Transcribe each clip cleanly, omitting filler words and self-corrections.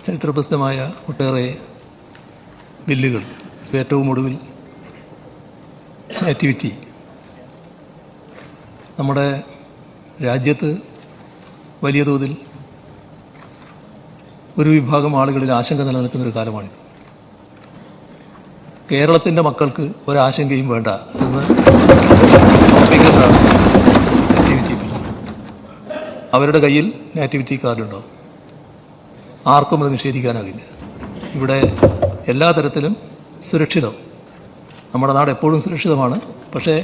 ചരിത്രപ്രസിദ്ധമായ ഒട്ടേറെ ബില്ലുകൾ, ഏറ്റവും ഒടുവിൽ നേറ്റിവിറ്റി, നമ്മുടെ രാജ്യത്ത് വലിയ തോതിൽ ഒരു വിഭാഗം ആളുകളിൽ ആശങ്ക നിലനിൽക്കുന്നൊരു കാലമാണിത്. കേരളത്തിൻ്റെ മക്കൾക്ക് ഒരാശങ്കയും വേണ്ട എന്ന് ഉറപ്പിക്കുന്നതാണ് നേറ്റിവിറ്റി ബിൽ. അവരുടെ കയ്യിൽ നേറ്റിവിറ്റി കാർഡുണ്ടോ? ആർക്കും അത് നിഷേധിക്കാനാകില്ല. ഇവിടെ എല്ലാ തരത്തിലും സുരക്ഷിതം, നമ്മുടെ നാട് എപ്പോഴും സുരക്ഷിതമാണ്. പക്ഷേ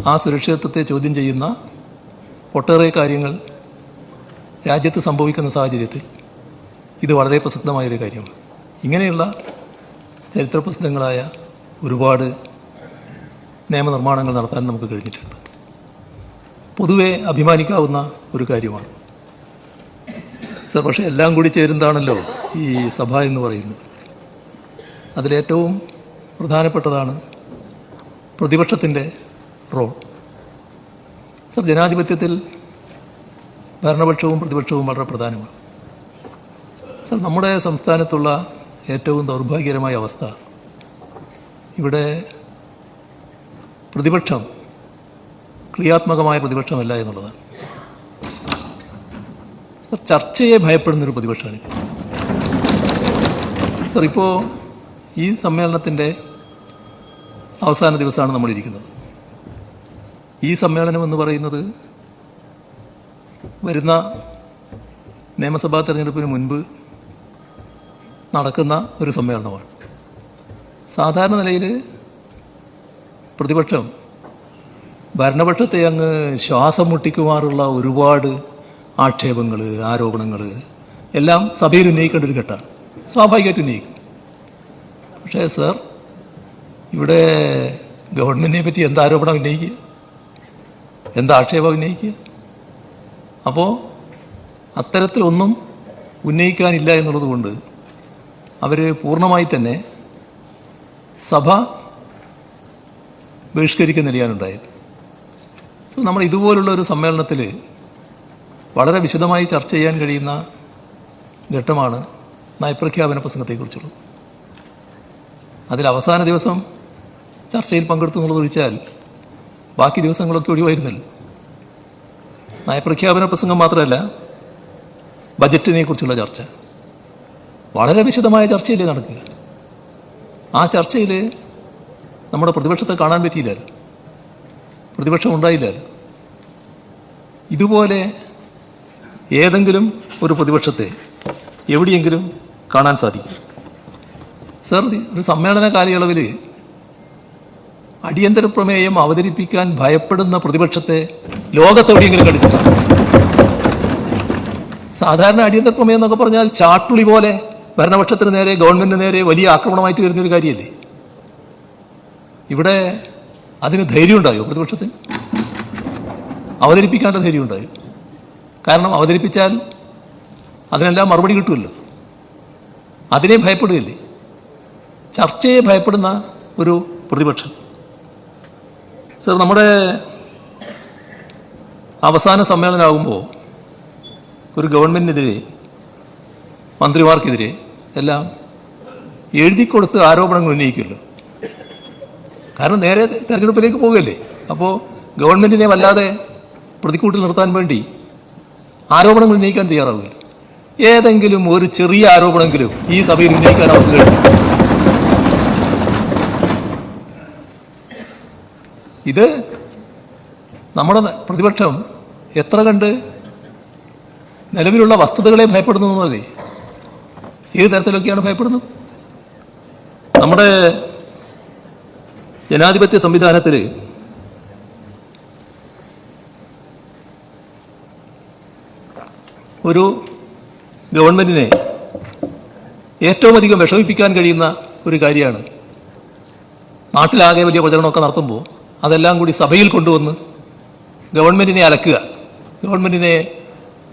ആ സുരക്ഷിതത്വത്തെ ചോദ്യം ചെയ്യുന്ന ഒട്ടേറെ കാര്യങ്ങൾ രാജ്യത്ത് സംഭവിക്കുന്ന സാഹചര്യത്തിൽ ഇത് വളരെ പ്രസക്തമായൊരു കാര്യമാണ്. ഇങ്ങനെയുള്ള ചരിത്രപ്രസിദ്ധങ്ങളായ ഒരുപാട് നിയമനിർമ്മാണങ്ങൾ നടത്താൻ നമുക്ക് കഴിഞ്ഞിട്ടുണ്ട്. പൊതുവെ അഭിമാനിക്കാവുന്ന ഒരു കാര്യമാണ് സർ. പക്ഷേ എല്ലാം കൂടി ചേരുന്നതാണല്ലോ ഈ സഭ എന്ന് പറയുന്നത്. അതിലേറ്റവും പ്രധാനപ്പെട്ടതാണ് പ്രതിപക്ഷത്തിൻ്റെ റോൾ. സർ, ജനാധിപത്യത്തിൽ ഭരണപക്ഷവും പ്രതിപക്ഷവും വളരെ പ്രധാനമാണ്. സർ, നമ്മുടെ സംസ്ഥാനത്തുള്ള ഏറ്റവും ദൗർഭാഗ്യകരമായ അവസ്ഥ, ഇവിടെ പ്രതിപക്ഷം ക്രിയാത്മകമായ പ്രതിപക്ഷമല്ല എന്നുള്ളതാണ്. സർ, ചർച്ചയെ ഭയപ്പെടുന്നൊരു പ്രതിപക്ഷമാണിത്. സർ, ഇപ്പോൾ ഈ സമ്മേളനത്തിൻ്റെ അവസാന ദിവസമാണ് നമ്മളിരിക്കുന്നത്. ഈ സമ്മേളനം എന്ന് പറയുന്നത് വരുന്ന നിയമസഭാ തെരഞ്ഞെടുപ്പിന് മുൻപ് നടക്കുന്ന ഒരു സമ്മേളനമാണ്. സാധാരണ നിലയിൽ പ്രതിപക്ഷം ഭരണപക്ഷത്തെ അങ്ങ് ശ്വാസം മുട്ടിക്കുമാറുള്ള ഒരുപാട് ആക്ഷേപങ്ങൾ, ആരോപണങ്ങൾ എല്ലാം സഭയിൽ ഉന്നയിക്കേണ്ട ഒരു ഘട്ടമാണ്. സ്വാഭാവികമായിട്ട് ഉന്നയിക്കും. പക്ഷേ സർ, ഇവിടെ ഗവൺമെൻറ്റിനെ പറ്റി എന്ത് ആരോപണം ഉന്നയിക്കുക, എന്ത് ആക്ഷേപം ഉന്നയിക്കുക? അപ്പോൾ അത്തരത്തിലൊന്നും ഉന്നയിക്കാനില്ല എന്നുള്ളത് കൊണ്ട് അവർ പൂർണ്ണമായി തന്നെ സഭ ബഹിഷ്കരിക്കുന്ന നിലയാണുണ്ടായത്. നമ്മൾ ഇതുപോലുള്ള ഒരു സമ്മേളനത്തിൽ വളരെ വിശദമായി ചർച്ച ചെയ്യാൻ കഴിയുന്ന ഘട്ടമാണ് നയപ്രഖ്യാപന പ്രസംഗത്തെക്കുറിച്ചുള്ളത്. അതിൽ അവസാന ദിവസം ചർച്ചയിൽ പങ്കെടുത്തു എന്നുള്ളത് ഒഴിച്ചാൽ ബാക്കി ദിവസങ്ങളൊക്കെ ഒഴിവായിരുന്നല്ലോ. നയപ്രഖ്യാപന പ്രസംഗം മാത്രമല്ല, ബജറ്റിനെ കുറിച്ചുള്ള ചർച്ച, വളരെ വിശദമായ ചർച്ചയല്ലേ നടക്കുക. ആ ചർച്ചയിൽ നമ്മുടെ പ്രതിപക്ഷത്തെ കാണാൻ പറ്റിയില്ലല്ലോ, പ്രതിപക്ഷം ഉണ്ടായില്ലല്ലോ. ഇതുപോലെ ഏതെങ്കിലും ഒരു പ്രതിപക്ഷത്തെ എവിടെയെങ്കിലും കാണാൻ സാധിക്കും? സർ, ഒരു സമ്മേളന കാലയളവിൽ അടിയന്തര പ്രമേയം അവതരിപ്പിക്കാൻ ഭയപ്പെടുന്ന പ്രതിപക്ഷത്തെ ലോകത്തെവിടെയെങ്കിലും കണ്ടിട്ടില്ല. സാധാരണ അടിയന്തര പ്രമേയം എന്നൊക്കെ പറഞ്ഞാൽ ചാട്ടുളി പോലെ ഭരണപക്ഷത്തിന് നേരെ, ഗവൺമെന്റിന് നേരെ വലിയ ആക്രമണമായിട്ട് വരുന്നൊരു കാര്യമല്ലേ. ഇവിടെ അതിന് ധൈര്യം ഉണ്ടായോ പ്രതിപക്ഷത്തിന്? അവതരിപ്പിക്കാനുള്ള ധൈര്യം ഉണ്ടായോ? കാരണം അവതരിപ്പിച്ചാൽ അതിനെല്ലാം മറുപടി കിട്ടുമല്ലോ. അതിനെ ഭയപ്പെടുകയല്ലേ, ചർച്ചയെ ഭയപ്പെടുന്ന ഒരു പ്രതിപക്ഷം. സർ, നമ്മുടെ അവസാന സമ്മേളനമാകുമ്പോൾ ഒരു ഗവൺമെൻറ്റിനെതിരെ, മന്ത്രിമാർക്കെതിരെ എല്ലാം എഴുതിക്കൊടുത്ത് ആരോപണങ്ങൾ ഉന്നയിക്കുമല്ലോ. കാരണം നേരെ തെരഞ്ഞെടുപ്പിലേക്ക് പോവുകയല്ലേ. അപ്പോൾ ഗവൺമെൻറ്റിനെ വല്ലാതെ പ്രതിക്കൂട്ടിൽ നിർത്താൻ വേണ്ടി ആരോപണങ്ങൾ ഉന്നയിക്കാൻ തയ്യാറാവുകയില്ല. ഏതെങ്കിലും ഒരു ചെറിയ ആരോപണമെങ്കിലും ഈ സഭയിൽ ഉന്നയിക്കാൻ അവർക്ക് കഴിയും. ഇത് നമ്മുടെ പ്രതിപക്ഷം എത്ര കണ്ട് നിലവിലുള്ള വസ്തുതകളെ ഭയപ്പെടുന്നതല്ലേ. ഏത് തരത്തിലൊക്കെയാണ് ഭയപ്പെടുന്നത്? നമ്മുടെ ജനാധിപത്യ സംവിധാനത്തിൽ ഒരു ഗവൺമെന്റിനെ ഏറ്റവും അധികം വിഷമിപ്പിക്കാൻ കഴിയുന്ന ഒരു കാര്യമാണ് നാട്ടിലാകെ വലിയ പ്രചരണമൊക്കെ നടത്തുമ്പോൾ അതെല്ലാം കൂടി സഭയിൽ കൊണ്ടുവന്ന് ഗവൺമെന്റിനെ അലക്കുക, ഗവൺമെന്റിനെ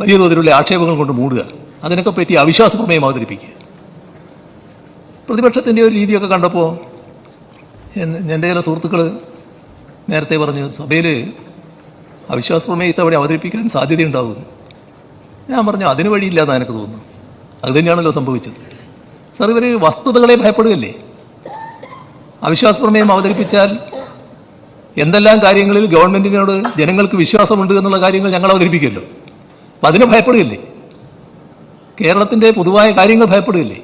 വലിയ തോതിലുള്ള ആക്ഷേപങ്ങൾ കൊണ്ട് മൂടുക, അതിനൊക്കെ പറ്റി അവിശ്വാസ പ്രമേയം അവതരിപ്പിക്കുക. പ്രതിപക്ഷത്തിൻ്റെ ഒരു രീതിയൊക്കെ കണ്ടപ്പോൾ എൻ്റെ ചില സുഹൃത്തുക്കൾ നേരത്തെ പറഞ്ഞു, സഭയിൽ അവിശ്വാസ പ്രമേയത്തെ അവിടെ അവതരിപ്പിക്കാൻ സാധ്യതയുണ്ടാകുന്നു. ഞാൻ പറഞ്ഞു, അതിന് വഴിയില്ലാന്ന് എനിക്ക് തോന്നുന്നു. അത് തന്നെയാണല്ലോ സംഭവിച്ചത്. സർ, ഇവർ വസ്തുതകളെ ഭയപ്പെടുകയല്ലേ? അവിശ്വാസ പ്രമേയം അവതരിപ്പിച്ചാൽ എന്തെല്ലാം കാര്യങ്ങളിൽ ഗവൺമെന്റിനോട് ജനങ്ങൾക്ക് വിശ്വാസമുണ്ട് എന്നുള്ള കാര്യങ്ങൾ ഞങ്ങൾ അവതരിപ്പിക്കുമല്ലോ. അപ്പം അതിന് ഭയപ്പെടുകയല്ലേ? കേരളത്തിൻ്റെ പൊതുവായ കാര്യങ്ങൾ ഭയപ്പെടുകയല്ലേ?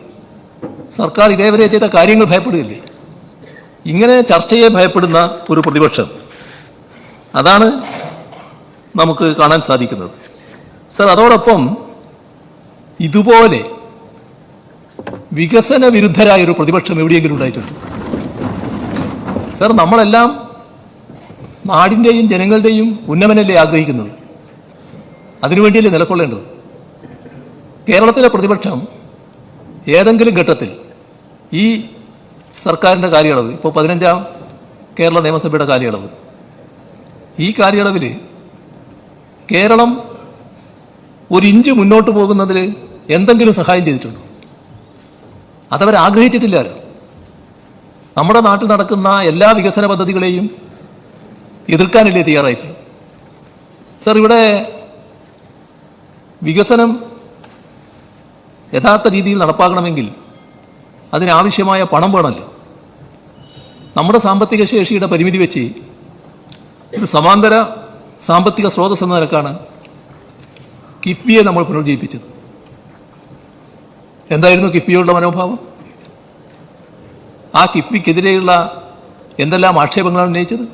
സർക്കാർ ഇതേവരെ ചെയ്ത കാര്യങ്ങൾ ഭയപ്പെടുകയല്ലേ? ഇങ്ങനെ ചർച്ചയെ ഭയപ്പെടുന്ന ഒരു പ്രതിപക്ഷം, അതാണ് നമുക്ക് കാണാൻ സാധിക്കുന്നത്. സർ, അതോടൊപ്പം ഇതുപോലെ വികസന വിരുദ്ധരായ ഒരു പ്രതിപക്ഷം എവിടെയെങ്കിലും ഉണ്ടായിട്ടുണ്ട്? സർ, നമ്മളെല്ലാം നാടിൻ്റെയും ജനങ്ങളുടെയും ഉന്നമനല്ലേ ആഗ്രഹിക്കുന്നത്? അതിനുവേണ്ടിയല്ലേ നിലകൊള്ളേണ്ടത്? കേരളത്തിലെ പ്രതിപക്ഷം ഏതെങ്കിലും ഘട്ടത്തിൽ ഈ സർക്കാരിൻ്റെ കാലയളവ്, ഇപ്പോൾ 15ാം കേരള നിയമസഭയുടെ കാലയളവ്, ഈ കാലയളവിൽ കേരളം ഒരു ഇഞ്ച് മുന്നോട്ട് പോകുന്നതിൽ എന്തെങ്കിലും സഹായം ചെയ്തിട്ടുണ്ടോ? അതവർ ആഗ്രഹിച്ചിട്ടില്ലാലോ. നമ്മുടെ നാട്ടിൽ നടക്കുന്ന എല്ലാ വികസന പദ്ധതികളെയും എതിർക്കാനല്ലേ തയ്യാറായിട്ടുള്ളത്? സർ, ഇവിടെ വികസനം യഥാർത്ഥ രീതിയിൽ നടപ്പാക്കണമെങ്കിൽ അതിനാവശ്യമായ പണം വേണമല്ലോ. നമ്മുടെ സാമ്പത്തിക ശേഷിയുടെ പരിമിതി വെച്ച് ഒരു സമാന്തര സാമ്പത്തിക സ്രോതസ് എന്ന നിലക്കാണ് കിഫ്ബിയെ നമ്മൾ പുനർജീവിപ്പിച്ചത്. എന്തായിരുന്നു കിഫ്ബിയോടുള്ള മനോഭാവം? ആ കിഫ്ബിക്കെതിരെയുള്ള എന്തെല്ലാം ആക്ഷേപങ്ങളാണ് ഉന്നയിച്ചത്?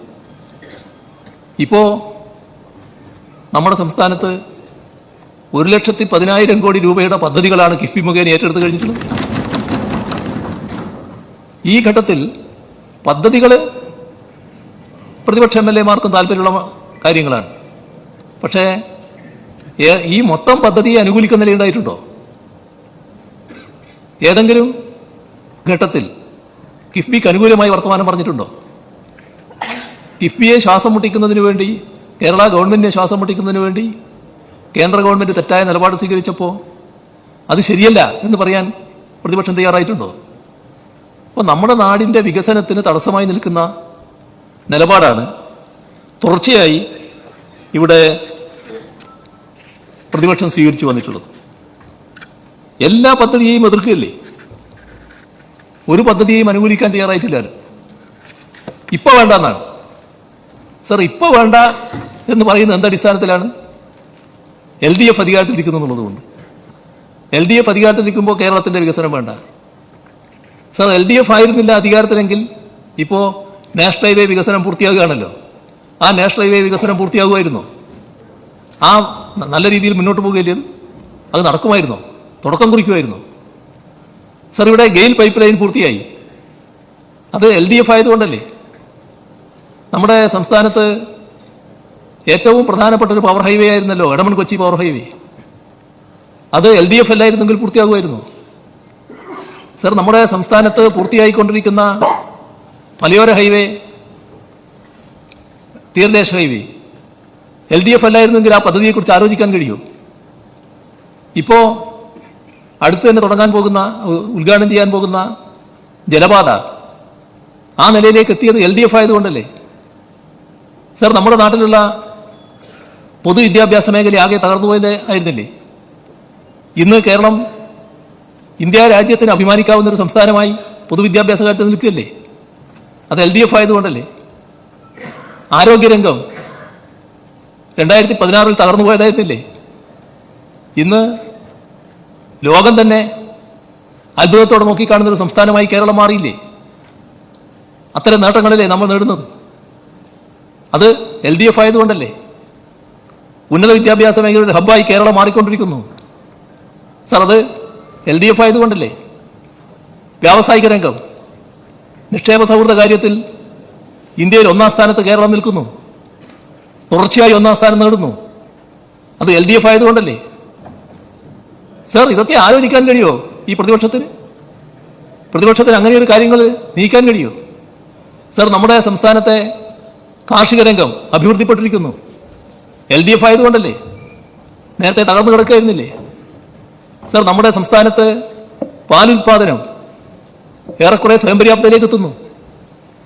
ഇപ്പോൾ നമ്മുടെ സംസ്ഥാനത്ത് 1,10,000 കോടി രൂപയുടെ പദ്ധതികളാണ് കിഫ്ബി മുഖേന ഏറ്റെടുത്ത് കഴിഞ്ഞിട്ടുള്ളത്. ഈ ഘട്ടത്തിൽ പദ്ധതികൾ പ്രതിപക്ഷ MLA-മാർക്കും താല്പര്യമുള്ള കാര്യങ്ങളാണ്. പക്ഷേ ഈ മൊത്തം പദ്ധതിയെ അനുകൂലിക്കുന്ന നിലയുണ്ടായിട്ടുണ്ടോ? ഏതെങ്കിലും ഘട്ടത്തിൽ കിഫ്ബിക്ക് അനുകൂലമായി വർത്തമാനം പറഞ്ഞിട്ടുണ്ടോ? കിഫ്ബിയെ ശ്വാസം മുട്ടിക്കുന്നതിന് വേണ്ടി, കേരള ഗവൺമെന്റിനെ ശ്വാസം മുട്ടിക്കുന്നതിന് വേണ്ടി കേന്ദ്ര ഗവൺമെന്റ് തെറ്റായ നിലപാട് സ്വീകരിച്ചപ്പോൾ അത് ശരിയല്ല എന്ന് പറയാൻ പ്രതിപക്ഷം തയ്യാറായിട്ടുണ്ടോ? അപ്പോൾ നമ്മുടെ നാടിൻ്റെ വികസനത്തിന് തടസ്സമായി നിൽക്കുന്ന നിലപാടാണ് തുടർച്ചയായി ഇവിടെ പ്രതിപക്ഷം സ്വീകരിച്ചു വന്നിട്ടുള്ളത്. എല്ലാ പദ്ധതിയെയും എതിർക്കുകയല്ലേ? ഒരു പദ്ധതിയെയും അനുകൂലിക്കാൻ തയ്യാറായിട്ടില്ലല്ലോ. ഇപ്പോൾ വേണ്ട എന്നാണ്. സർ, ഇപ്പോൾ വേണ്ട എന്ന് പറയുന്നത് എന്തടിസ്ഥാനത്തിലാണ്? LDF അധികാരത്തിലിരിക്കുന്നു എന്നുള്ളതുകൊണ്ട്. LDF അധികാരത്തിലിരിക്കുമ്പോൾ കേരളത്തിൻ്റെ വികസനം വേണ്ട. സർ, LDF ആയിരുന്നില്ല അധികാരത്തിലെങ്കിൽ ഇപ്പോൾ നാഷണൽ ഹൈവേ വികസനം പൂർത്തിയാകുകയാണല്ലോ. ആ നാഷണൽ ഹൈവേ വികസനം പൂർത്തിയാകുമായിരുന്നോ? ആ നല്ല രീതിയിൽ മുന്നോട്ട് പോകുകയല്ലേ? അത് നടക്കുമായിരുന്നോ? തുടക്കം കുറിക്കുമായിരുന്നോ? സർ, ഇവിടെ ഗെയിൽ പൈപ്പ് ലൈൻ പൂർത്തിയായി. അത് LDF ആയതുകൊണ്ടല്ലേ? നമ്മുടെ സംസ്ഥാനത്ത് ഏറ്റവും പ്രധാനപ്പെട്ട ഒരു പവർ ഹൈവേ ആയിരുന്നല്ലോ എടമൺ കൊച്ചി പവർ ഹൈവേ. അത് LDF അല്ലായിരുന്നെങ്കിൽ പൂർത്തിയാകുമായിരുന്നു. സർ, നമ്മുടെ സംസ്ഥാനത്ത് പൂർത്തിയായിക്കൊണ്ടിരിക്കുന്ന മലയോര ഹൈവേ, തീരദേശ ഹൈവേ LDF അല്ലായിരുന്നെങ്കിൽ ആ പദ്ധതിയെക്കുറിച്ച് ആലോചിക്കാൻ കഴിയുമോ? ഇപ്പോൾ അടുത്ത് തന്നെ തുടങ്ങാൻ പോകുന്ന, ഉദ്ഘാടനം ചെയ്യാൻ പോകുന്ന ജലപാത ആ നിലയിലേക്ക് എത്തിയത് LDF ആയതുകൊണ്ടല്ലേ? സർ, നമ്മുടെ നാട്ടിലുള്ള പൊതുവിദ്യാഭ്യാസ മേഖല ആകെ തകർന്നുപോയത് ആയിരുന്നില്ലേ? ഇന്ന് കേരളം ഇന്ത്യ രാജ്യത്തിന് അഭിമാനിക്കാവുന്ന ഒരു സംസ്ഥാനമായി പൊതുവിദ്യാഭ്യാസ കാര്യത്തിൽ നിൽക്കുകയല്ലേ? അത് LDF ആയതുകൊണ്ടല്ലേ? ആരോഗ്യരംഗം 2016 തകർന്നു പോയതായിരുന്നില്ലേ? ഇന്ന് ലോകം തന്നെ അത്ഭുതത്തോടെ നോക്കിക്കാണുന്ന ഒരു സംസ്ഥാനമായി കേരളം മാറിയില്ലേ? അത്തരം നേട്ടങ്ങളല്ലേ നമ്മൾ നേടുന്നത്? അത് LDF ആയതുകൊണ്ടല്ലേ? ഉന്നത വിദ്യാഭ്യാസ മേഖലയുടെ ഹബ്ബായി കേരളം മാറിക്കൊണ്ടിരിക്കുന്നു. സർ, അത് LDF ആയതുകൊണ്ടല്ലേ? വ്യാവസായിക രംഗം, നിക്ഷേപ സൗഹൃദ കാര്യത്തിൽ ഇന്ത്യയിൽ 1-ാം സ്ഥാനത്ത് കേരളം നിൽക്കുന്നു. തുടർച്ചയായി 1-ാം സ്ഥാനം നേടുന്നു. അത് LDF ആയതുകൊണ്ടല്ലേ? സർ, ഇതൊക്കെ ആലോചിക്കാൻ കഴിയുമോ ഈ പ്രതിപക്ഷത്തിന്? പ്രതിപക്ഷത്തിന് അങ്ങനെയൊരു കാര്യങ്ങൾ നീക്കാൻ കഴിയുമോ? സർ, നമ്മുടെ സംസ്ഥാനത്തെ കാർഷിക രംഗം അഭിവൃദ്ധിപ്പെട്ടിരിക്കുന്നു. LDF ആയതുകൊണ്ടല്ലേ? നേരത്തെ തകർന്നു കിടക്കുകയായിരുന്നില്ലേ? സർ, നമ്മുടെ സംസ്ഥാനത്ത് പാലുൽപാദനം ഏറെക്കുറെ സ്വയം പര്യാപ്തതയിലേക്ക് എത്തുന്നു.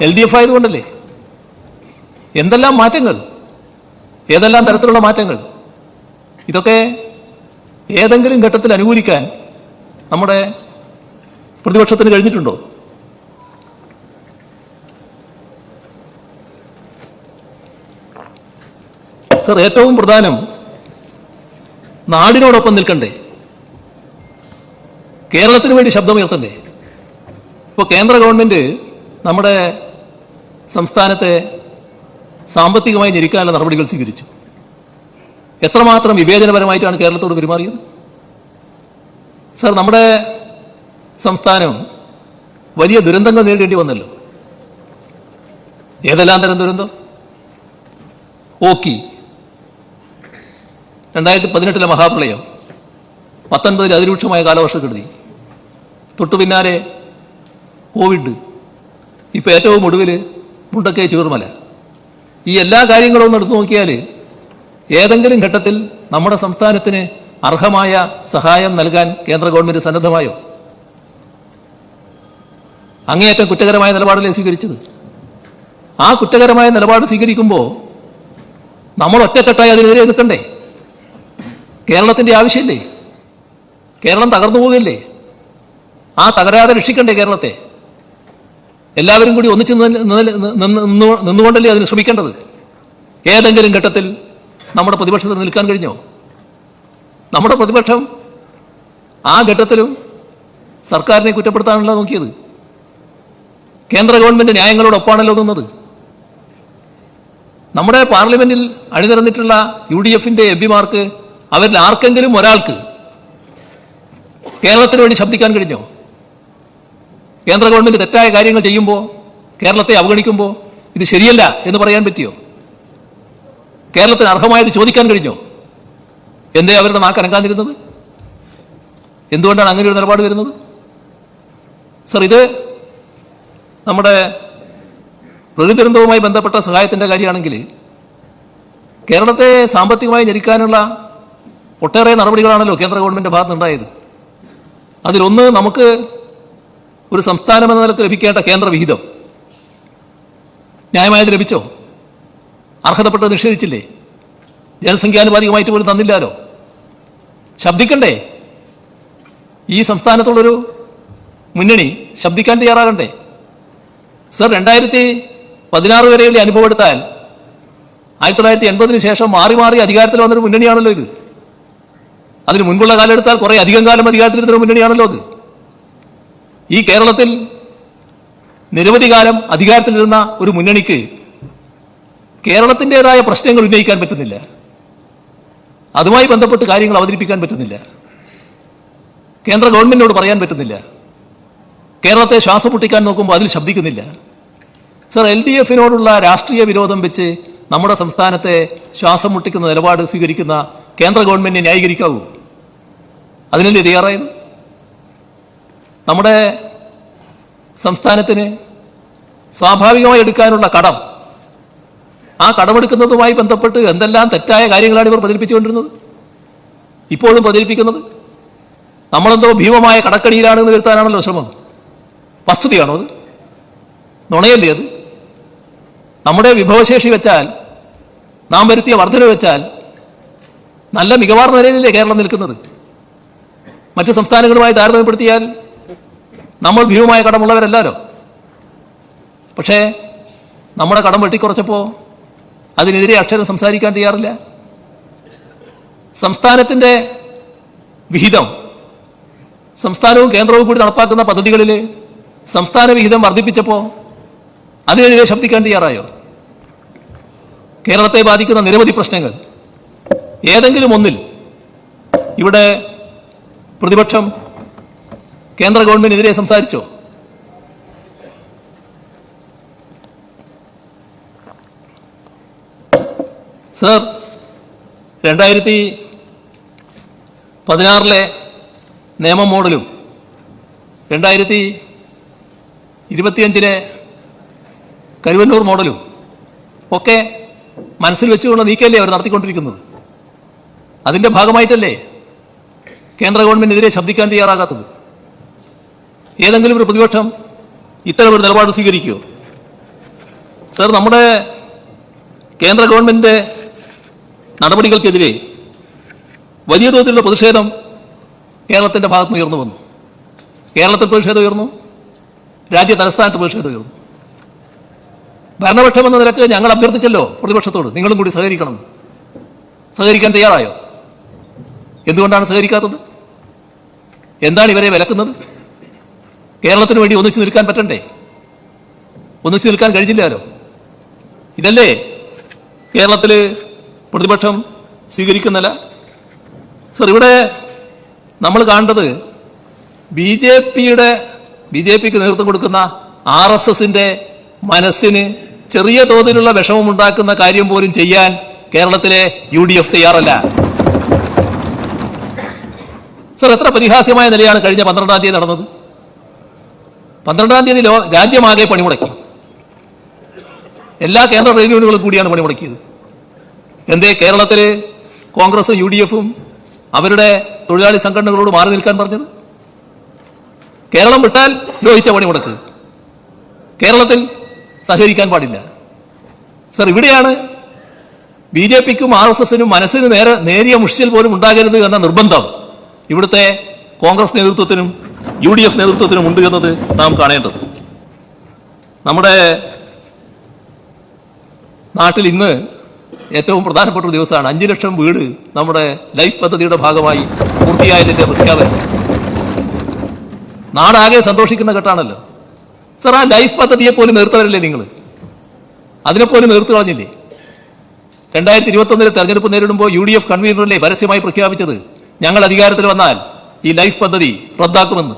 LDF ആയതുകൊണ്ടല്ലേ? എന്തെല്ലാം മാറ്റങ്ങൾ, ഏതെല്ലാം തരത്തിലുള്ള മാറ്റങ്ങൾ! ഇതൊക്കെ ഏതെങ്കിലും ഘട്ടത്തിൽ അനുകൂലിക്കാൻ നമ്മുടെ പ്രതിപക്ഷത്തിന് കഴിഞ്ഞിട്ടുണ്ടോ? സർ, ഏറ്റവും പ്രധാനം നാടിനോടൊപ്പം നിൽക്കണ്ടേ? കേരളത്തിന് വേണ്ടി ശബ്ദമുയർത്തണ്ടേ? ഇപ്പോൾ കേന്ദ്ര ഗവൺമെന്റ് നമ്മുടെ സംസ്ഥാനത്തെ സാമ്പത്തികമായി ഞെരുക്കാനുള്ള നടപടികൾ സ്വീകരിച്ചു. എത്രമാത്രം വിവേചനപരമായിട്ടാണ് കേരളത്തോട് പെരുമാറിയത്? സർ, നമ്മുടെ സംസ്ഥാനം വലിയ ദുരന്തങ്ങൾ നേരിടേണ്ടി വന്നല്ലോ. ഏതെല്ലാം തരം ദുരന്തം? ഓക്കി, 2018 മഹാപ്രളയം, 19 അതിരൂക്ഷമായ കാലവർഷക്കെടുതി, തൊട്ടു പിന്നാലെ കോവിഡ്, ഇപ്പോൾ ഏറ്റവും ഒടുവിൽ മുണ്ടക്കൈ ചൂർമല. ഈ എല്ലാ കാര്യങ്ങളും ഒന്ന് എടുത്തു നോക്കിയാൽ ഏതെങ്കിലും ഘട്ടത്തിൽ നമ്മുടെ സംസ്ഥാനത്തിന് അർഹമായ സഹായം നൽകാൻ കേന്ദ്ര ഗവൺമെന്റ് സന്നദ്ധമായോ? അങ്ങേയറ്റം കുറ്റകരമായ നിലപാടല്ലേ സ്വീകരിച്ചത്? ആ കുറ്റകരമായ നിലപാട് സ്വീകരിക്കുമ്പോൾ നമ്മൾ ഒറ്റക്കെട്ടായി അതിനെതിരെ നിൽക്കണ്ടേ? കേരളത്തിന്റെ ആവശ്യമില്ലേ? കേരളം തകർന്നു പോകില്ലേ? ആ തകരാതെ രക്ഷിക്കണ്ടേ കേരളത്തെ? എല്ലാവരും കൂടി ഒന്നിച്ച് നിന്നുകൊണ്ടല്ലേ അതിന് ശ്രമിക്കേണ്ടത്? ഏതെങ്കിലും ഘട്ടത്തിൽ നമ്മുടെ പ്രതിപക്ഷത്തിന് നിൽക്കാൻ കഴിഞ്ഞോ? നമ്മുടെ പ്രതിപക്ഷം ആ ഘട്ടത്തിലും സർക്കാരിനെ കുറ്റപ്പെടുത്താനല്ലോ നോക്കിയത്. കേന്ദ്ര ഗവൺമെന്റ് ന്യായങ്ങളോടൊപ്പാണല്ലോ നിന്നത്. നമ്മുടെ പാർലമെന്റിൽ അണിനിരന്നിട്ടുള്ള UDF-ന്റെ എംപിമാർക്ക് അവരിൽ ആർക്കെങ്കിലും ഒരാൾക്ക് കേരളത്തിന് വേണ്ടി ശബ്ദിക്കാൻ കഴിഞ്ഞോ? കേന്ദ്ര ഗവൺമെന്റ് തെറ്റായ കാര്യങ്ങൾ ചെയ്യുമ്പോൾ, കേരളത്തെ അവഗണിക്കുമ്പോൾ ഇത് ശരിയല്ല എന്ന് പറയാൻ പറ്റിയോ? കേരളത്തിന് അർഹമായത് ചോദിക്കാൻ കഴിഞ്ഞോ? എന്തേ അവരുടെ നാക്ക് അനങ്ങാതിരുന്നത്? എന്തുകൊണ്ടാണ് അങ്ങനെ ഒരു നിലപാട് വരുന്നത്? സർ, ഇത് നമ്മുടെ പ്രകൃതി ദുരന്തവുമായി ബന്ധപ്പെട്ട സഹായത്തിൻ്റെ കാര്യമാണെങ്കിൽ കേരളത്തെ സാമ്പത്തികമായി ഞെരുക്കാനുള്ള ഒട്ടേറെ നടപടികളാണല്ലോ കേന്ദ്ര ഗവൺമെന്റ് ഭാഗത്തുനിന്നുണ്ടായത്. അതിലൊന്ന്, നമുക്ക് ഒരു സംസ്ഥാനം എന്ന നിലക്ക് ലഭിക്കേണ്ട കേന്ദ്ര വിഹിതം ന്യായമായത് ലഭിച്ചോ? അർഹതപ്പെട്ടത് നിഷേധിച്ചില്ലേ? ജനസംഖ്യാനുപാതികമായിട്ട് പോലും തന്നില്ലാലോ. ശബ്ദിക്കണ്ടേ? ഈ സംസ്ഥാനത്തുള്ളൊരു മുന്നണി ശബ്ദിക്കാൻ തയ്യാറാകണ്ടേ? സർ, 2016 വരെയുള്ള അനുഭവം എടുത്താൽ 1980 ശേഷം മാറി മാറി അധികാരത്തിൽ വന്നൊരു മുന്നണിയാണല്ലോ ഇത്. അതിന് മുൻപുള്ള കാലം എടുത്താൽ കുറെ അധികം കാലം അധികാരത്തിലിരുന്നൊരു മുന്നണിയാണല്ലോ അത്. ഈ കേരളത്തിൽ നിരവധി കാലം അധികാരത്തിലിരുന്ന ഒരു മുന്നണിക്ക് കേരളത്തിൻ്റെതായ പ്രശ്നങ്ങൾ ഉന്നയിക്കാൻ പറ്റുന്നില്ല. അതുമായി ബന്ധപ്പെട്ട് കാര്യങ്ങൾ അവതരിപ്പിക്കാൻ പറ്റുന്നില്ല. കേന്ദ്ര ഗവൺമെന്റിനോട് പറയാൻ പറ്റുന്നില്ല. കേരളത്തെ ശ്വാസം മുട്ടിക്കാൻ നോക്കുമ്പോൾ അതിൽ ശബ്ദിക്കുന്നില്ല. സർ, LDF-നോടുള്ള രാഷ്ട്രീയ വിരോധം വെച്ച് നമ്മുടെ സംസ്ഥാനത്തെ ശ്വാസം മുട്ടിക്കുന്ന നിലപാട് സ്വീകരിക്കുന്ന കേന്ദ്ര ഗവൺമെന്റിനെ ന്യായീകരിക്കാവൂ? അതിനല്ലേ തയ്യാറായത്? നമ്മുടെ സംസ്ഥാനത്തിന് സ്വാഭാവികമായി എടുക്കാനുള്ള കടം, ആ കടമെടുക്കുന്നതുമായി ബന്ധപ്പെട്ട് എന്തെല്ലാം തെറ്റായ കാര്യങ്ങളാണ് ഇവർ പ്രചരിപ്പിച്ചുകൊണ്ടിരുന്നത്, ഇപ്പോഴും പ്രചരിപ്പിക്കുന്നത്. നമ്മളെന്തോ ഭീമമായ കടക്കണിയിലാണെന്ന് വരുത്താനാണല്ലോ ശ്രമം. വസ്തുതയാണോ അത്? നുണയല്ലേ അത്? നമ്മുടെ വിഭവശേഷി വെച്ചാൽ, നാം വരുത്തിയ വർധന വെച്ചാൽ നല്ല മികവാർന്ന നിലയിലല്ലേ കേരളം നിൽക്കുന്നത്. മറ്റ് സംസ്ഥാനങ്ങളുമായി താരതമ്യപ്പെടുത്തിയാൽ നമ്മൾ ഭീമമായ കടമുള്ളവരല്ലോ. പക്ഷേ നമ്മുടെ കടം വെട്ടിക്കുറച്ചപ്പോൾ അതിനെതിരെ അക്ഷരം സംസാരിക്കാൻ തയ്യാറില്ല. സംസ്ഥാനത്തിൻ്റെ വിഹിതം, സംസ്ഥാനവും കേന്ദ്രവും കൂടി നടപ്പാക്കുന്ന പദ്ധതികളിൽ സംസ്ഥാന വിഹിതം വർദ്ധിപ്പിച്ചപ്പോൾ അതിനെതിരെ ശബ്ദിക്കാൻ തയ്യാറായോ? കേരളത്തെ ബാധിക്കുന്ന നിരവധി പ്രശ്നങ്ങൾ ഏതെങ്കിലും ഒന്നിൽ ഇവിടെ പ്രതിപക്ഷം കേന്ദ്ര ഗവൺമെന്റിനെതിരെ സംസാരിച്ചോ? സർ, 2016 നിയമ മോഡലും 2025 കരുവന്നൂർ മോഡലും ഒക്കെ മനസ്സിൽ വെച്ചുകൊണ്ട് നീക്കല്ലേ അവർ നടത്തിക്കൊണ്ടിരിക്കുന്നത്. അതിൻ്റെ ഭാഗമായിട്ടല്ലേ കേന്ദ്ര ഗവൺമെന്റിനെതിരെ ശബ്ദിക്കാൻ തയ്യാറാകാത്തത്? ഏതെങ്കിലും ഒരു പ്രതിപക്ഷം ഇത്തരമൊരു നിലപാട് സ്വീകരിക്കുമോ? സർ, നമ്മുടെ കേന്ദ്ര ഗവൺമെന്റിന്റെ നടപടികൾക്കെതിരെ വലിയ തോതിലുള്ള പ്രതിഷേധം കേരളത്തിന്റെ ഭാഗത്ത് ഉയർന്നു വന്നു. കേരളത്തിൽ പ്രതിഷേധം ഉയർന്നു, രാജ്യ തലസ്ഥാനത്ത് പ്രതിഷേധം ഉയർന്നു. ഭരണപക്ഷം എന്ന നിലക്ക് ഞങ്ങൾ അഭ്യർത്ഥിച്ചല്ലോ പ്രതിപക്ഷത്തോട്, നിങ്ങളും കൂടി സഹകരിക്കണം. സഹകരിക്കാൻ തയ്യാറായോ? എന്തുകൊണ്ടാണ് സഹകരിക്കാത്തത്? എന്താണ് ഇവരെ വിലക്കുന്നത്? കേരളത്തിന് വേണ്ടി ഒന്നിച്ചു നിൽക്കാൻ പറ്റണ്ടേ? ഒന്നിച്ചു നിൽക്കാൻ കഴിഞ്ഞില്ലാലോ. ഇതല്ലേ കേരളത്തിൽ പ്രതിപക്ഷം സ്വീകരിക്കുന്നില്ല? സർ, ഇവിടെ നമ്മൾ കാണേണ്ടത് ബി ജെ പിക്ക് നേതൃത്വം കൊടുക്കുന്ന RSSന്റെ മനസ്സിന് ചെറിയ തോതിലുള്ള വിഷമമുണ്ടാക്കുന്ന കാര്യം പോലും ചെയ്യാൻ കേരളത്തിലെ UDF തയ്യാറല്ല. സർ, എത്ര പരിഹാസ്യമായ നിലയാണ് കഴിഞ്ഞ 12-ാം തീയതി നടന്നത്. 12-ാം തീയതി രാജ്യമാകെ പണിമുടക്കി. എല്ലാ കേന്ദ്ര ട്രേഡ് യൂണിയനുകളും കൂടിയാണ് പണിമുടക്കിയത്. എന്തേ കേരളത്തിൽ കോൺഗ്രസും UDFും അവരുടെ തൊഴിലാളി സംഘടനകളോട് മാറി നിൽക്കാൻ പറഞ്ഞത്? കേരളം വിട്ടാൽ ദ്രോഹിച്ച പണിമുടക്ക്, കേരളത്തിൽ സഹകരിക്കാൻ പാടില്ല. സർ, ഇവിടെയാണ് BJPക്കും RSSനും മനസ്സിന് നേരിയ മുഷിച്ചിൽ പോലും ഉണ്ടാകരുത് എന്ന നിർബന്ധം ഇവിടുത്തെ കോൺഗ്രസ് നേതൃത്വത്തിനും UDF നേതൃത്വത്തിനും ഉണ്ട് എന്നത് നാം കാണേണ്ടത്. നമ്മുടെ നാട്ടിൽ ഇന്ന് ഏറ്റവും പ്രധാനപ്പെട്ട ഒരു ദിവസമാണ്. 5 ലക്ഷം വീട് നമ്മുടെ ലൈഫ് പദ്ധതിയുടെ ഭാഗമായി പൂർത്തിയായതിന്റെ പ്രഖ്യാപനം. നാടാകെ സന്തോഷിക്കുന്ന ഘട്ടമാണല്ലോ. സർ, ആ ലൈഫ് പദ്ധതിയെ പോലും എതിർത്തവരല്ലേ നിങ്ങൾ? അതിനെപ്പോലും എതിർത്ത് കളഞ്ഞില്ലേ? 2021 തെരഞ്ഞെടുപ്പ് നേരിടുമ്പോൾ UDF കൺവീനറല്ലേ പരസ്യമായി പ്രഖ്യാപിച്ചത് ഞങ്ങൾ അധികാരത്തിൽ വന്നാൽ ഈ ലൈഫ് പദ്ധതി റദ്ദാക്കുമെന്ന്?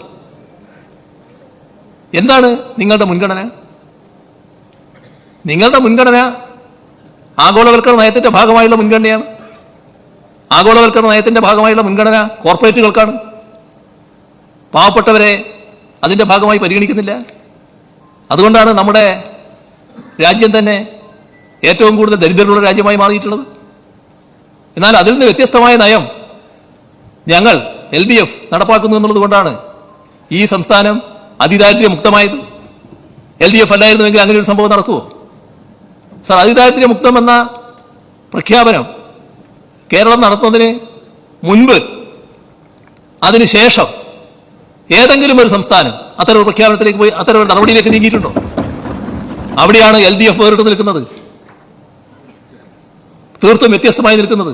എന്താണ് നിങ്ങളുടെ മുൻഗണന? നിങ്ങളുടെ മുൻഗണന ആഗോളവൽക്കരണ നയത്തിന്റെ ഭാഗമായുള്ള മുൻഗണനയാണ്. ആഗോളവൽക്കരണ നയത്തിന്റെ ഭാഗമായുള്ള മുൻഗണന കോർപ്പറേറ്റുകൾക്കാണ്. പാവപ്പെട്ടവരെ അതിന്റെ ഭാഗമായി പരിഗണിക്കുന്നില്ല. അതുകൊണ്ടാണ് നമ്മുടെ രാജ്യം തന്നെ ഏറ്റവും കൂടുതൽ ദരിദ്രരുള്ള രാജ്യമായി മാറിയിട്ടുള്ളത്. എന്നാൽ അതിൽ നിന്ന് വ്യത്യസ്തമായ നയം ഞങ്ങൾ LDF നടപ്പാക്കുന്നു എന്നുള്ളത് കൊണ്ടാണ് ഈ സംസ്ഥാനം അതിദാരിദ്ര്യമുക്തമായത്. LDF അല്ലായിരുന്നുവെങ്കിൽ അങ്ങനെ ഒരു സംഭവം നടക്കുമോ? സർ, അതിദാരിദ്ര്യമുക്തം എന്ന പ്രഖ്യാപനം കേരളം നടത്തുന്നതിന് മുൻപ് അതിനുശേഷം ഏതെങ്കിലും ഒരു സംസ്ഥാനം അത്തരം ഒരു പ്രഖ്യാപനത്തിലേക്ക് പോയി അത്തരം ഒരു നടപടിയിലേക്ക് നീങ്ങിയിട്ടുണ്ടോ? അവിടെയാണ് LDF വേറിട്ട് നിൽക്കുന്നത്, തീർത്തും വ്യത്യസ്തമായി നിൽക്കുന്നത്.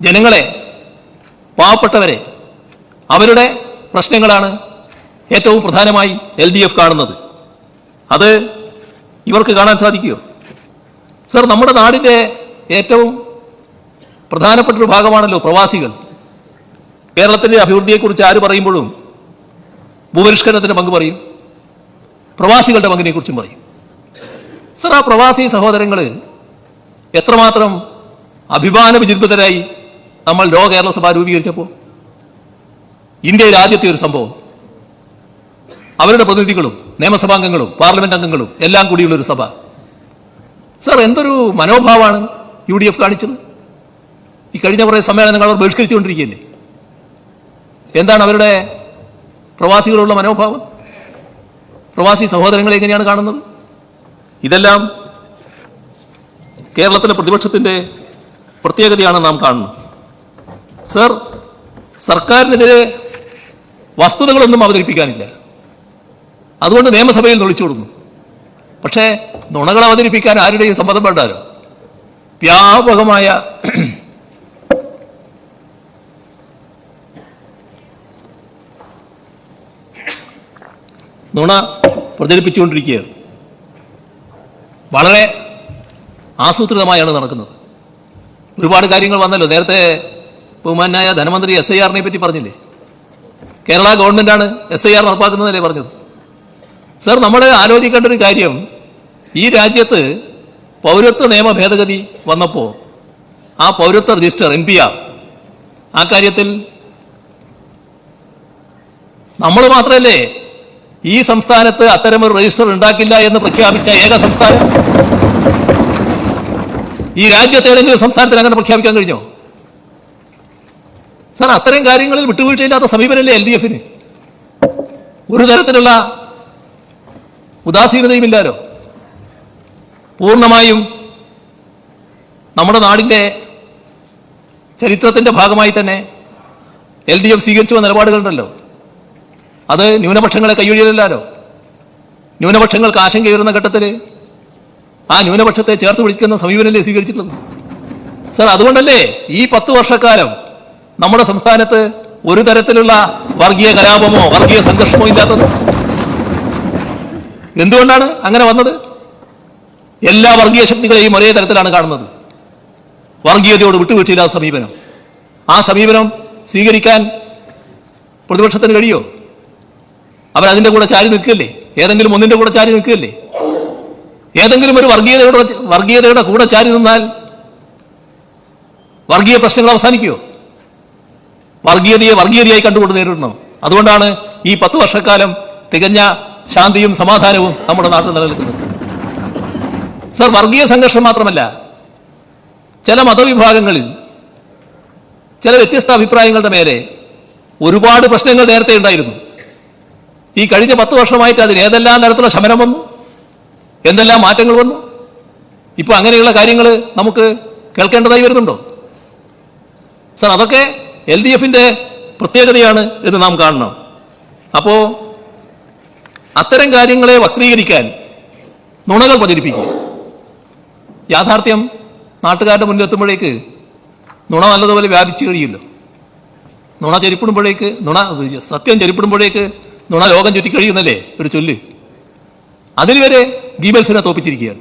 ജനങ്ങളെ, പാവപ്പെട്ടവരെ, അവരുടെ പ്രശ്നങ്ങളാണ് ഏറ്റവും പ്രധാനമായി LDF കാണുന്നത്. അത് ഇവർക്ക് കാണാൻ സാധിക്കുമോ? സർ, നമ്മുടെ നാടിന്റെ ഏറ്റവും പ്രധാനപ്പെട്ട ഒരു ഭാഗമാണല്ലോ പ്രവാസികൾ. കേരളത്തിന്റെ അഭിവൃദ്ധിയെക്കുറിച്ച് ആര് പറയുമ്പോഴും ഭൂപരിഷ്കരണത്തിന്റെ പങ്ക് പറയും, പ്രവാസികളുടെ പങ്കിനെ കുറിച്ചും പറയും. സർ, ആ പ്രവാസി സഹോദരങ്ങൾ എത്രമാത്രം അഭിമാന വിജൃംഭിതരായി നമ്മൾ കേരള സഭ രൂപീകരിച്ചപ്പോൾ. ഇന്ത്യയിൽ ആദ്യത്തെ ഒരു സംഭവം, അവരുടെ പ്രതിനിധികളും നിയമസഭാംഗങ്ങളും പാർലമെന്റ് അംഗങ്ങളും എല്ലാം കൂടിയുള്ളൊരു സഭ. സർ, എന്തൊരു മനോഭാവമാണ് UDF കാണിച്ചത്. ഈ കഴിഞ്ഞ കുറേ സമ്മേളനങ്ങൾ അവർ ബഹിഷ്കരിച്ചുകൊണ്ടിരിക്കുകയല്ലേ. എന്താണ് അവരുടെ പ്രവാസികളുള്ള മനോഭാവം? പ്രവാസി സഹോദരങ്ങളെ എങ്ങനെയാണ് കാണുന്നത്? ഇതെല്ലാം കേരളത്തിലെ പ്രതിപക്ഷത്തിന്റെ പ്രത്യേകതയാണ് നാം കാണുന്നത്. സർ, സർക്കാരിനെതിരെ വസ്തുതകളൊന്നും അവതരിപ്പിക്കാനില്ല, അതുകൊണ്ട് നിയമസഭയിൽ നൊളിച്ചോടുന്നു. പക്ഷേ നുണകൾ അവതരിപ്പിക്കാൻ ആരുടെയും സമ്മതം വേണ്ടാലോ. വ്യാപകമായ നുണ പ്രചരിപ്പിച്ചുകൊണ്ടിരിക്കുകയാണ്. വളരെ ആസൂത്രിതമായാണ് നടക്കുന്നത്. ഒരുപാട് കാര്യങ്ങൾ വന്നല്ലോ. നേരത്തെ ബഹുമാനായ ധനമന്ത്രി SIR-നെ പറ്റി പറഞ്ഞില്ലേ? കേരള ഗവൺമെന്റാണ് SIR നടപ്പാക്കുന്നതല്ലേ പറഞ്ഞത്. സർ, നമ്മൾ ആലോചിക്കേണ്ട ഒരു കാര്യം, ഈ രാജ്യത്ത് പൗരത്വ നിയമ ഭേദഗതി വന്നപ്പോൾ ആ പൗരത്വ രജിസ്റ്റർ NPR, ആ കാര്യത്തിൽ നമ്മൾ മാത്രമല്ലേ ഈ സംസ്ഥാനത്ത് അത്തരമൊരു രജിസ്റ്റർ ഉണ്ടാക്കില്ല എന്ന് പ്രഖ്യാപിച്ച ഏക സംസ്ഥാനം. ഈ രാജ്യത്ത് ഏതെങ്കിലും സംസ്ഥാനത്തിന് അങ്ങനെ പ്രഖ്യാപിക്കാൻ കഴിഞ്ഞോ? സർ, അത്തരം കാര്യങ്ങളിൽ വിട്ടുവീഴ്ചയില്ലാത്ത സമീപനമല്ലേ LDF-ന്. ഒരു തരത്തിലുള്ള ഉദാസീനതയുമില്ലാലോ. പൂർണ്ണമായും നമ്മുടെ നാടിന്റെ ചരിത്രത്തിന്റെ ഭാഗമായി തന്നെ LDF സ്വീകരിച്ചു വന്ന നിലപാടുകളുണ്ടല്ലോ. അത് ന്യൂനപക്ഷങ്ങളെ കൈയൊഴിയലല്ലോ. ന്യൂനപക്ഷങ്ങൾക്ക് ആശങ്കയുയരുന്ന ഘട്ടത്തിൽ ആ ന്യൂനപക്ഷത്തെ ചേർത്ത് പിടിക്കുന്ന സമീപനല്ലേ സ്വീകരിച്ചിട്ടുള്ളത്? സർ, അതുകൊണ്ടല്ലേ ഈ 10 വർഷക്കാലം നമ്മുടെ സംസ്ഥാനത്ത് ഒരു തരത്തിലുള്ള വർഗീയ കലാപമോ വർഗീയ സംഘർഷമോ ഇല്ലാത്തത്? എന്തുകൊണ്ടാണ് അങ്ങനെ വന്നത്? എല്ലാ വർഗീയ ശക്തികളെയും ഒരേ തരത്തിലാണ് കാണുന്നത്. വർഗീയതയോട് വിട്ടുവീഴ്ചയില്ലാത്ത സമീപനം. ആ സമീപനം സ്വീകരിക്കാൻ പ്രതിപക്ഷത്തിന് കഴിയോ? അവരതിൻ്റെ കൂടെ ചാരി നിൽക്കുകയല്ലേ? ഏതെങ്കിലും ഒന്നിൻ്റെ കൂടെ ചാരി നിൽക്കുകയല്ലേ? ഏതെങ്കിലും ഒരു വർഗീയതയുടെ കൂടെ ചാരി നിന്നാൽ വർഗീയ പ്രശ്നങ്ങൾ അവസാനിക്കുമോ? വർഗീയതയെ വർഗീയതയായി കണ്ടുകൊണ്ട് നേരിടണം. അതുകൊണ്ടാണ് ഈ 10 വർഷക്കാലം തികഞ്ഞ ശാന്തിയും സമാധാനവും നമ്മുടെ നാട്ടിൽ നിലനിൽക്കുന്നത്. സർ, വർഗീയ സംഘർഷം മാത്രമല്ല, ചില മതവിഭാഗങ്ങളിൽ ചില വ്യത്യസ്ത അഭിപ്രായങ്ങളുടെ മേലെ ഒരുപാട് പ്രശ്നങ്ങൾ നേരത്തെ ഉണ്ടായിരുന്നു. ഈ കഴിഞ്ഞ 10 വർഷമായിട്ട് അതിന് ഏതെല്ലാം തരത്തിലുള്ള ശമനം വന്നു, എന്തെല്ലാം മാറ്റങ്ങൾ വന്നു. ഇപ്പൊ അങ്ങനെയുള്ള കാര്യങ്ങൾ നമുക്ക് കേൾക്കേണ്ടതായി വരുന്നുണ്ടോ? സർ, അതൊക്കെ LDFന്റെ പ്രത്യേകതയാണ് എന്ന് നാം കാണണം. അപ്പോ അത്തരം കാര്യങ്ങളെ വക്രീകരിക്കാൻ നുണകൾ പ്രചരിപ്പിക്കുക. യാഥാർത്ഥ്യം നാട്ടുകാരുടെ മുന്നിലെത്തുമ്പോഴേക്ക് നുണ നല്ലതുപോലെ വ്യാപിച്ചു കഴിയുമല്ലോ. സത്യം ചെരിപ്പിടുമ്പോഴേക്ക് നുണ ലോകം ചുറ്റിക്കഴിയുന്നല്ലേ ഒരു ചൊല്ല്. അതിന് വരെ ഗീബൽസിനെ തോപ്പിച്ചിരിക്കുകയാണ്.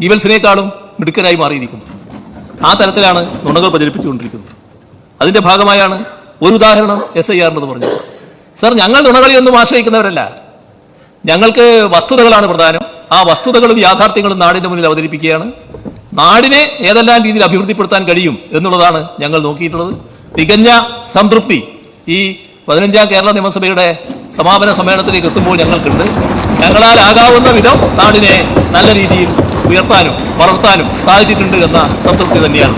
ഗീബൽസിനേക്കാളും മിടുക്കരായി മാറിയിരിക്കുന്നു. ആ തരത്തിലാണ് നുണകൾ പ്രചരിപ്പിച്ചുകൊണ്ടിരിക്കുന്നത്. അതിന്റെ ഭാഗമായാണ് ഒരു ഉദാഹരണം SIR പറഞ്ഞത്. സർ, ഞങ്ങൾ നുണകളെയൊന്നും ആശ്രയിക്കുന്നവരല്ല. ഞങ്ങൾക്ക് വസ്തുതകളാണ് പ്രധാനം. ആ വസ്തുതകളും യാഥാർത്ഥ്യങ്ങളും നാടിന്റെ മുന്നിൽ അവതരിപ്പിക്കുകയാണ്. നാടിനെ ഏതെല്ലാം രീതിയിൽ അഭിവൃദ്ധിപ്പെടുത്താൻ കഴിയും എന്നുള്ളതാണ് ഞങ്ങൾ നോക്കിയിട്ടുള്ളത്. തികഞ്ഞ സംതൃപ്തി ഈ 15ാം കേരള നിയമസഭയുടെ സമാപന സമ്മേളനത്തിലേക്ക് എത്തുമ്പോൾ ഞങ്ങൾക്കുണ്ട്. ഞങ്ങളാൽ ആകാവുന്ന വിധം നാടിനെ നല്ല രീതിയിൽ ഉയർത്താനും വളർത്താനും സാധിച്ചിട്ടുണ്ട് എന്ന സംതൃപ്തി തന്നെയാണ്.